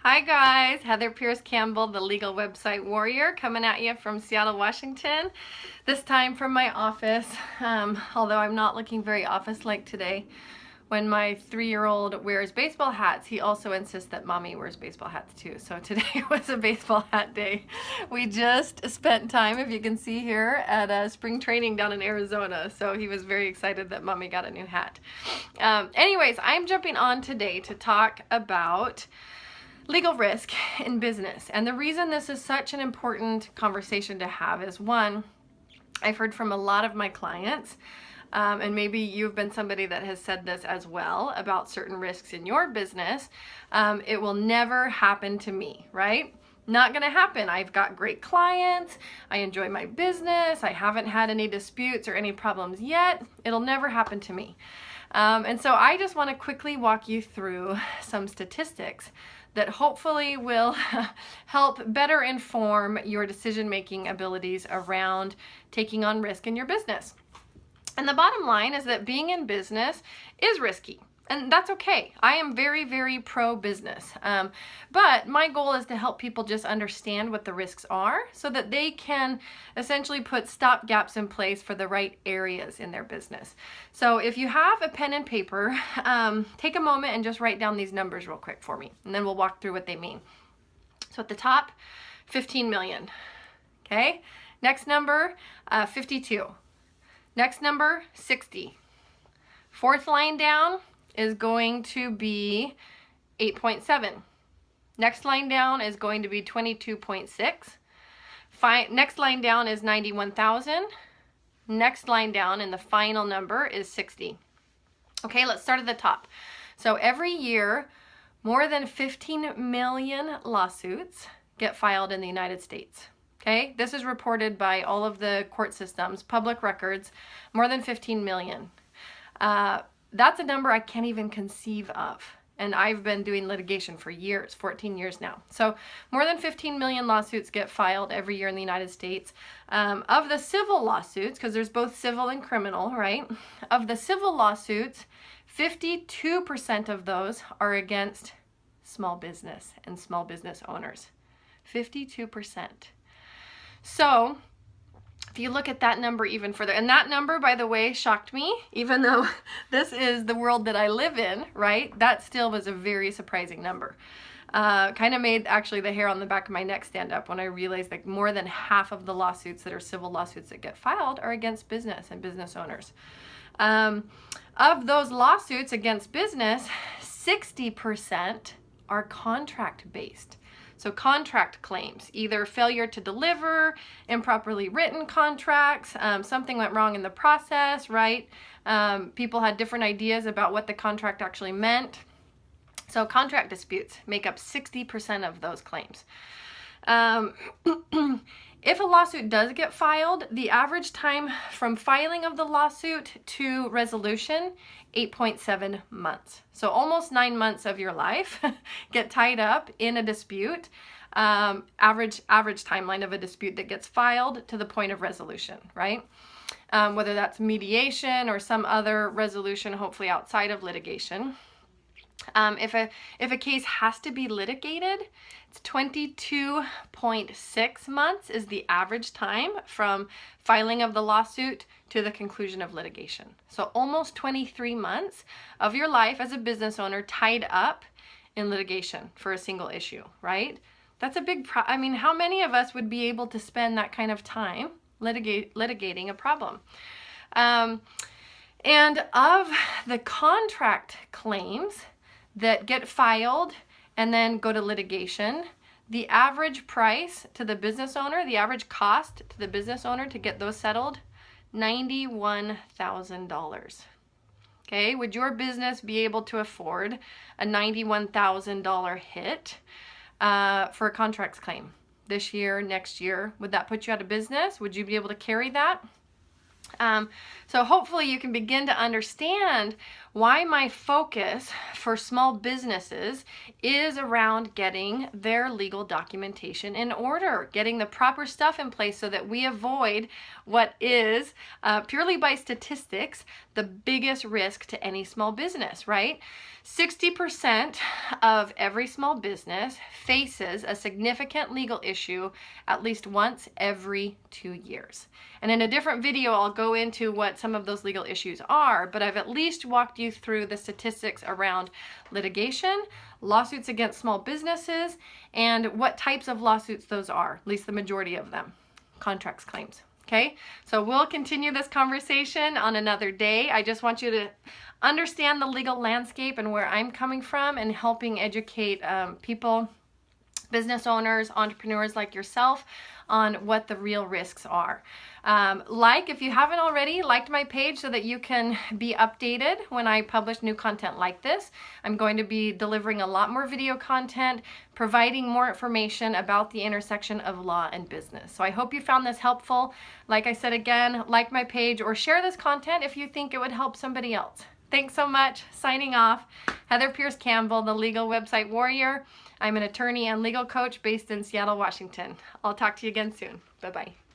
Hi guys, Heather Pearce Campbell, the legal website warrior, coming at you from Seattle, Washington. This time from my office, although I'm not looking very office-like today. When my 3-year-old wears baseball hats, he also insists that mommy wears baseball hats too. So today was a baseball hat day. We just spent time, if you can see here, at spring training down in Arizona. So he was very excited that mommy got a new hat. Anyways, I'm jumping on today to talk about legal risk in business. And the reason this is such an important conversation to have is, one, I've heard from a lot of my clients, and maybe you've been somebody that has said this as well about certain risks in your business. It will never happen to me, right? Not gonna happen. I've got great clients. I enjoy my business. I haven't had any disputes or any problems yet. It'll never happen to me. And so I just want to quickly walk you through some statistics that hopefully will help better inform your decision-making abilities around taking on risk in your business. And the bottom line is that being in business is risky. And that's okay. I am very, very pro-business. But my goal is to help people just understand what the risks are so that they can essentially put stop gaps in place for the right areas in their business. So if you have a pen and paper, take a moment and just write down these numbers real quick for me, and then we'll walk through what they mean. So at the top, 15 million. Okay? Next number, 52. Next number, 60. Fourth line down is going to be 8.7. Next line down is going to be 22.6. Next line down is 91,000. Next line down and the final number is 60. Okay, let's start at the top. So every year, more than 15 million lawsuits get filed in the United States. Okay, this is reported by all of the court systems, public records, more than 15 million. That's a number I can't even conceive of. And I've been doing litigation for years, 14 years now. So more than 15 million lawsuits get filed every year in the United States. Of the civil lawsuits, because there's both civil and criminal, right? Of the civil lawsuits, 52% of those are against small business and small business owners. 52%. So if you look at that number even further, and that number, by the way, shocked me, even though this is the world that I live in, right? That still was a very surprising number. Kind of made actually the hair on the back of my neck stand up when I realized that more than half of the lawsuits that are civil lawsuits that get filed are against business and business owners. Of those lawsuits against business, 60% are contract-based. So contract claims, either failure to deliver, improperly written contracts, something went wrong in the process, right? People had different ideas about what the contract actually meant. So contract disputes make up 60% of those claims. If a lawsuit does get filed, the average time from filing of the lawsuit to resolution, 8.7 months. So almost 9 months of your life get tied up in a dispute. Average timeline of a dispute that gets filed to the point of resolution, right? Whether that's mediation or some other resolution, hopefully outside of litigation. If a case has to be litigated, it's 22.6 months is the average time from filing of the lawsuit to the conclusion of litigation. So almost 23 months of your life as a business owner tied up in litigation for a single issue, right? That's a big I mean, how many of us would be able to spend that kind of time litigating a problem? And of the contract claims that get filed and then go to litigation, the average price to the business owner, the average cost to the business owner to get those settled, $91,000. Okay, would your business be able to afford a $91,000 hit for a contracts claim this year, next year? Would that put you out of business? Would you be able to carry that? So hopefully you can begin to understand why my focus for small businesses is around getting their legal documentation in order, getting the proper stuff in place so that we avoid what is, purely by statistics, the biggest risk to any small business, right? 60% of every small business faces a significant legal issue at least once every 2 years. And in a different video, I'll go into what some of those legal issues are, but I've at least walked you through the statistics around litigation, lawsuits against small businesses, and what types of lawsuits those are, at least the majority of them, contracts claims. Okay, so we'll continue this conversation on another day. I just want you to understand the legal landscape and where I'm coming from and helping educate people, business owners, entrepreneurs like yourself on what the real risks are. If you haven't already, liked my page so that you can be updated when I publish new content like this. I'm going to be delivering a lot more video content, providing more information about the intersection of law and business. So I hope you found this helpful. Like I said again, like my page or share this content if you think it would help somebody else. Thanks so much. Signing off. Heather Pearce Campbell, the Legal Website Warrior. I'm an attorney and legal coach based in Seattle, Washington. I'll talk to you again soon. Bye-bye.